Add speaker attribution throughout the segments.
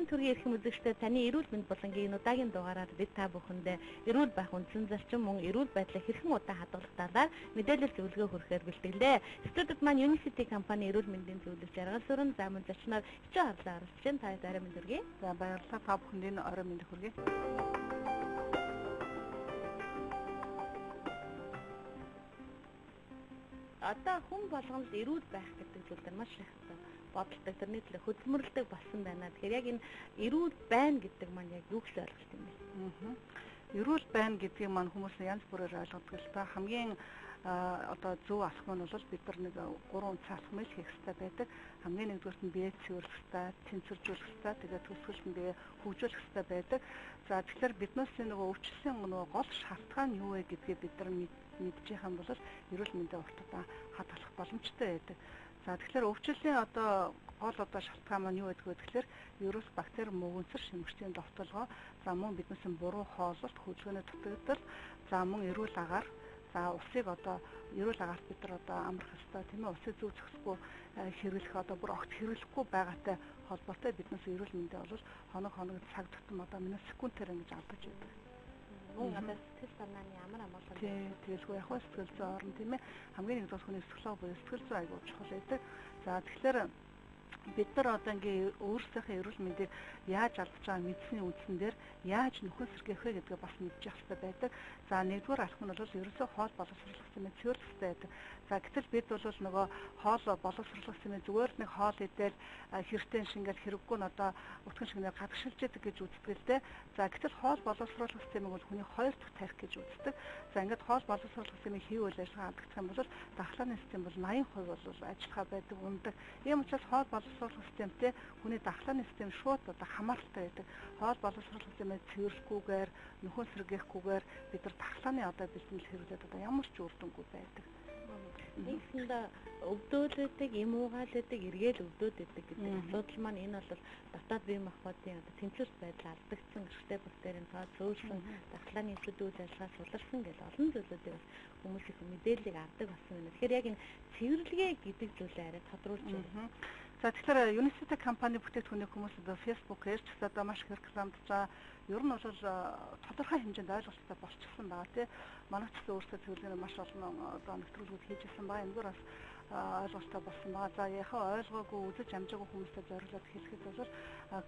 Speaker 1: Төргийн эрхэм үзэгчдээ таны эрүүл мэнд болонгийн удаагийн дугаараар бид та бүхэндээ эрүүл байх үндсэн зарчим мөн эрүүл байдлаа хэрхэн удаа хадгалах талаар мэдээлэл зөвлөгөө хүргэхээр бэлтгэлээ. Студид маань Unicity компани эрүүл мэндийн зөвлөгч Жаргал Сүрэн замун зочноор хичээл харлаа оролцож байна. Та орой мэнд хүргэе.
Speaker 2: За баярлалаа. Та бүхэнд орой мэнд хүргэе.
Speaker 1: Одоо хүн болгонд эрүүл байх гэдэг зүйл дээр маш их бодолтой тэрний төлөө хөдөлмөрлөдөг болсон байна. Тэгэхээр яг энэ эрүүл байна гэдэг маань яг юу гэж ойлголт юм бэ?
Speaker 2: Эрүүл байна гэдгийг маань хүмүүс янз бүрээр ойлгодог л та. Хамгийн одоо зөв алхам нь бол бид нар нэг 3 үнэт алхмыг хийх хэрэгтэй байдаг. Хамгийн нэгдүгээрт нь биеэ цэвэрлэх хэрэгтэй, тэнцвэржүүлэх хэрэгтэй, тэгээд төсвөлт нь биеэ хөгжүүлэх хэрэгтэй байдаг. За тэгэхээр биднээс нөгөө өвчлөлийн нөгөө гол шалтгаан юу вэ гэдгийг бид нар мэдчих юм бол эрүүл мэндийн урт удаа хадгалах боломжтой байдаг. За тэгэхээр өвчлөлийн одоо гол шалтгаан маань юу гэдэг вэ гэхээр вирус, бактери, мөөгөнцөр, шимэгчдийн довтолгоо, за мөн биднээс буруу хооллолт, хөдөлгөөний дутагдал, за мөн эрүүл агаар, за усыг эрүүл агаарт бид нар амрах ёстой тийм ээ. Усыг зөв зохисгүй хэрэглэх бүр огт хэрэглэхгүй байгаатай холбоотой биднээс эрүүл мэндийн бол хоног цаг тутам минут секундээр ингэж алдаж байдаг.
Speaker 1: Мөн сэтгэл санааны ямар амгалан
Speaker 2: тэгэлгүй яг сэтгэл зүй орно тийм ээ. Хамгийн нэгдүгээр хүний психологи буюу сэтгэл зүй аягүй чухал байдаг. За тэгэхээр бид нар ингээ өөрсдийнхөө эрүүл мэндийг яаж алдаж байгаа мэдсэний үндсэн дээр яаж нөхөн сэргээх вэ гэдгээ бас мэдчих хэрэгтэй байдаг. За нэгдүгээр алхам нь бол ерөөсөө хоол боловсруулах системээ цэвэрлэх хэрэгтэй байдаг. За гэтэл бид бол нөгөө хоол боловсруулах системээ зүгээр нэг хоол идэл хэрэгтэй шингээл хэрэггүй нь утгын шигнээр гадагшилж яадаг гэж үздэг л дээ. За гэтэл хоол боловсруулах системийг бол хүний хоёр дахь тарих гэж үздэг. За ингээд хоол боловсруулах системийг хийвэл ажиллагаа алдагдах юм бол дахлааны систем бол 80% бол ажиллахаа байдаг үнэтэй. Ийм учраас хоол боловсруулах системтэй хүний дахлааны систем шууд хамааралтай байдаг. Хоол боловсруулах системээ цэвэрлэхгүйгээр, нөхөн сэргээхгүйгээр бид нар дахлааны бэлтгэл хэрэглээд ямар ч үр дүнгүй байдаг.
Speaker 1: Нэгсэнд өвдөөлөдөг, юм уугаалдаг, эргээл өвдөөдөг гэдэг асуудал маань энэ бол дотоод бие махбодын тэнцвэр байдал алдагдсан, гэрчтэй бактерийн тоо зөөлсөн, дахлааны эсрэг үйл ажиллагаа суларсан гэл олон зүйлүүдийг бас хүмүүс их мэдээллийг авдаг болсон байна. Тэгэхээр яг энэ цэвэрлэгээ гэдэг зүйлээ арай тодруулж байна.
Speaker 2: За тэгэхээр Unicity компани бүтээгдэхүүнийг хүмүүс Facebook-ээр ч маш их рекламдж ер нь бол тодорхой хэмжээнд ойлголттой болчихсон байгаа тийм. Манай ч өөрсдөө цэвэрлэгээ маш олон нэвтрүүлгүүд хийжсэн байгаа. Энэгээр бас ойлголттой болсон байгаа. За яхаа ойлгоогүй үзэж амжаагүй хүмүүстэй зориулаад хэлэхэд бол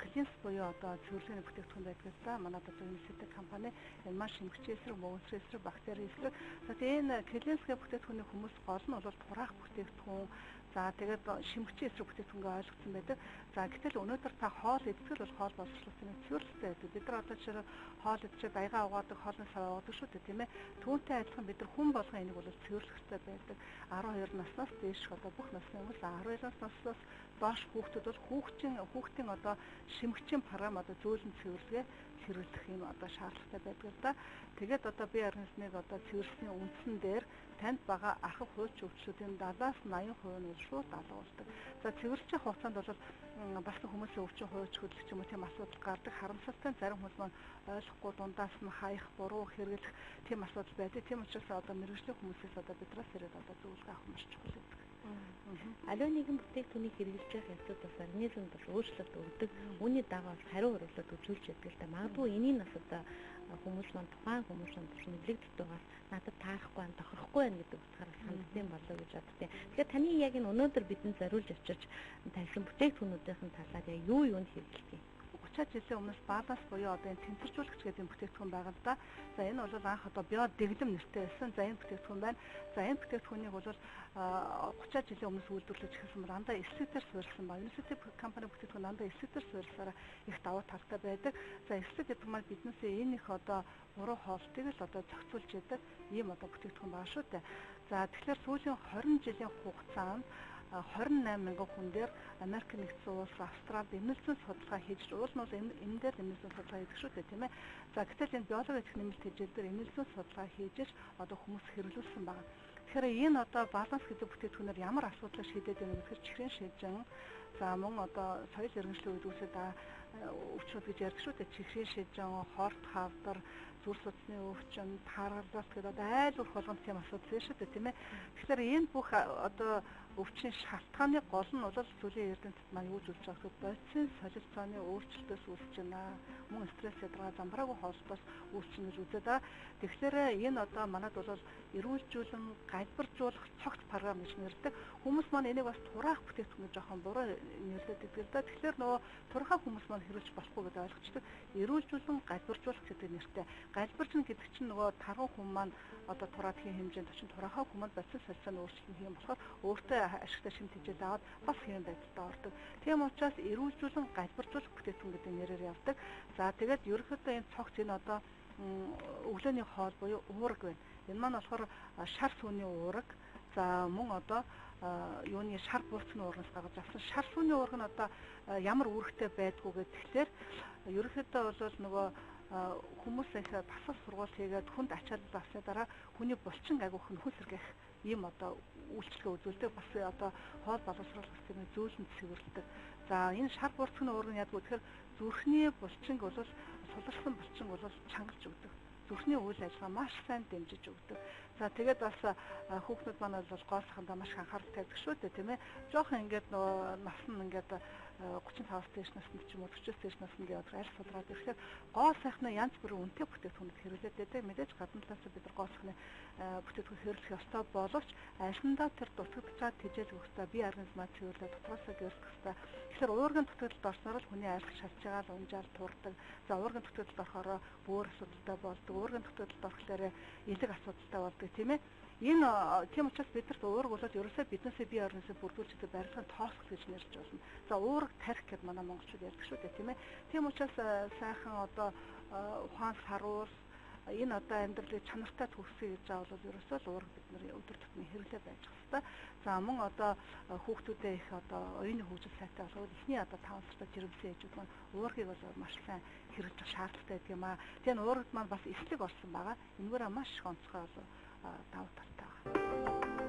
Speaker 2: Cleanse буюу цэвэрлэгээний бүтээгдэхүүн байдаг л да. Манай Unicity компани энэ маш шимэгчийн эсрэг, мөөгөнцөр эсрэг, бактери эсрэг. За тэгээд энэ Cleanse бүтээгдэхүүний хүмүүс гол нь бол тураах бүтээгдэхүүн. За тэгээд шимэгчийн эсрэг бүтээгдэхүүнгээ ойлгосон байдаг. За гэтэл өнөөдөр та хоол идэх бол хоол боловсруулалтын цэвэрлэлтэй байдаг. Бид нар жишээ хоол идчихээ баягаа угаадаг, хоолны сав уудаг шүү дээ тийм ээ. Түүнтэй адилхан бид нар хүн болгон энийг бол цэвэрлэх хэрэгтэй байдаг. 12 наснаас дээш бүх насны хүмүүс 12 наснаас доош хүүхдүүд бол хүүхдийн шимэгчийн програм зөөлөн цэвэрлэгээ хэрэглэх юм шаардлагатай байдаг л да. Тэгээд бие организмыг цэвэрлэсний үндсэн дээр танд байгаа ахыв хууч өвчлүүдийн 70-80% нь шууд алгуулдаг. За цэвэрлэх хугацаанд бол бас хүмүүсийн өвчин хууч хөдлөх юм уу тийм асуудал гардаг. Харамсалтай зарим хүмүүс маань ойлгохгүй дундаас нь хаях, буруу хэрэглэх тийм асуудал байдаг. Тийм учраас мэргэжлийн хүмүүсээс бидраас ирээд зөвлөгөө авах маш чухал байдаг.
Speaker 1: Аливаа нэгэн бүтээгдэхүүнийг хэрэглэж явах явцад бас организмд бас өөрчлөлт өгдөг. Үүний дагуу хариу хурлууд үзүүлж яддаг л да. Магадгүй энэний нас хүмүүс маань тухайн хүмүүс маань нэглэгддэг байгаас надад таарахгүй байна, тохирохгүй байна гэдэг утгаараа хандсан болов уу гэж боддیں۔ Тэгэхээр таны яг энэ өнөөдөр бидэнд зориулж авчирч тавьсан бүтээгдэхүүнүүдийн талаар юу юунд хэрэглэдэг юм?
Speaker 2: 30 жилийн өмнөөс баланс буюу энэ тэнцвэржүүлэгч гэдэг бүтээгдэхүүн байгаа л да. За энэ бол анх био дэглэм нэртэй байсан. За энэ бүтээгдэхүүн байна. За энэ бүтээгдэхүүнийг бол 30 жилийн өмнөөс үйлдвэрлэж эхэлсэн бол дандаа эслэгээр суурилсан ба Unicity компани бүтээгдэхүүн дандаа эслэгээр суурилсараа их давуу талтай байдаг. За эслэг гэдэг маань биднээсээ энэ их буруу хоолтыг л зохицуулж яадаг ийм бүтээгдэхүүн байгаа шүү дээ. За тэгэхээр сүүлийн 20 жилийн хугацаанд 28 мянган хүн дээр Америк нэгдсэн улс, Австралид эмнэлзэн судалгаа хийж уул нь бол энэ дээр эмнэлзэн судалгаа хийдэг шүү дээ тийм ээ. За гэтэл энэ биологи эдэх нэмэлт хэмжээ дээр эмнэлзэн судалгаа хийж хүмүүс хэрэглүүлсэн байна. Тэгэхээр энэ баланс гэдэг бүтээгдэхүүнээр ямар асуудлыг шийдээд байна гэхээр чихрийн шижин, за мөн соёл иргэншлийн үед үүсэж өвчнүүд гэж ярьдаг шүү дээ. Чихрийн шижин, хорт хавдар, зүр судасны өвчин, тааргалзалт гэдэг айл болох болгоны тийм асуудал шүү дээ тийм ээ. Тэгэхээр энэ бүх өвчин шалтгааны гол нь бол сүүлийн эрдэмтэд маань юу зүйлж байгаа гэвэл бодисын солилцооны өөрчлөлтөөс үүсэж байна. Мөн стресс ядаргаа замбраагүй холбоос үүсчихнэ гэж үзээд байгаа. Тэгэхээр энэ одоо манайд бол эрүүлжүүлэн галбиржуулах цогц програм гэж нэрдэг. Хүмүүс маань энийг бас тураах бүтээгдэхүүн жоохон буруу нэрлэдэг гэдэг л да. Тэгэхээр нөгөө турхаа хүмүүс маань хэрэгж болохгүй гэж ойлгочтой. Эрүүлжүүлэн галбиржуулах гэдэг нэртэй. Галбиржин гэдэг чинь нөгөө тарган хүн маань одоо тураадхийн хэмжээнд очиж турхаа хүмүүс бодисын солилцооны өөрчлөлт хийх юм болохоор өөртөө ашигтай шимт хэмжээд аваад бас хэвэн байдалтай ордог. Тийм учраас эрүүлжүүлэн галбиржуулах бүтээгдэхүүн гэдэг нэрээр явдаг. За тэгээд ерөнхийдөө энэ цогц энэ одоо өглөөний хоол буюу уураг байна. Энэ маань болохоор шар сүүний уураг. За мөн одоо юуны шар буурцны уургаас гаргаж авсан. Шар сүүний уураг нь одоо ямар үүрэгтэй байдгүй гэхээр ерөнхийдөө бол нөгөө хүмүүс их басал сургууль хийгээд хүнд ачаалал авсны дараа хүний булчин агуух нь хүн сэргийх ийм одоо үйлчлэгээ үзүүлдэг. Бас одоо хоол боловсруулах системийг зөөлөнд цэвэрлэдэг. За энэ шар буурцны уураг нь яадаг вэ гэхээр зүрхний булчинг бол суларсан булчинг бол чангалж өгдөг. Зүрхний үйл ажиллагаа маш сайн дэмжиж өгдөг. За тэгээд бас хүүхнүүд маань бол гоо сахандаа маш анхаарал тавьдаг шүү дээ, тийм ээ. Жохон ингээд нөгөө нас нь ингээд 35-аас дээш наснд ч юм уу 40-аас дээш наснд яваад аль судраад ирэхээр гоо сайхны янз бүрийн үнэтэй бүтээгдэхүүнүүд хэрэглээд байдаг. Мэдээж гадна талаас бид нар гоо сайхны бүтээгдэхүүн хэрэглэх ёстой боловч альсандаа тэр дутагдчихад тижэл өгөхтэй бие организмаа цэвэрлэх дотроосоо гэрэлтэх ёстой. Тэгэхээр уургийн дутагдалд орсноор л хүний арилах шалж байгаа л унжаал туурдаг. За уургийн дутагдалд орохоор бөөр асуудалтай болдог. Уургийн дутагдалд орохлоор элэг асуудалтай болдог, тийм ээ. Энэ тийм учраас бидэрт уураг бол ерөөсөө биднээсээ бие организм бүрдүүлж байгаа барилгын тоосгол гэж нэрлэж болно. За уураг тарих гэдээ манай монголчууд ярьдаг шүү дээ, тийм ээ. Тийм учраас сайхан одоо ухаан саруул энэ одоо амьдралыг чанартай төгсгий гэж байгаа бол ерөөсөө л уураг бид нар өдөр тутмын хэрэглээ байж хэвээр. За мөн одоо хүүхдүүдээ их одоо оюуны хөгжил сайтай болгоод эхний одоо 5 сартай жирэмсэн ээжүүд маань уургийг бол маш сайн хэрэгжих шаардлагатай гэдэг юм аа. Тэгээ уурагт маань бас эслэг орсон байгаа. Энэгээр маш их онцгой давуу талтай байна.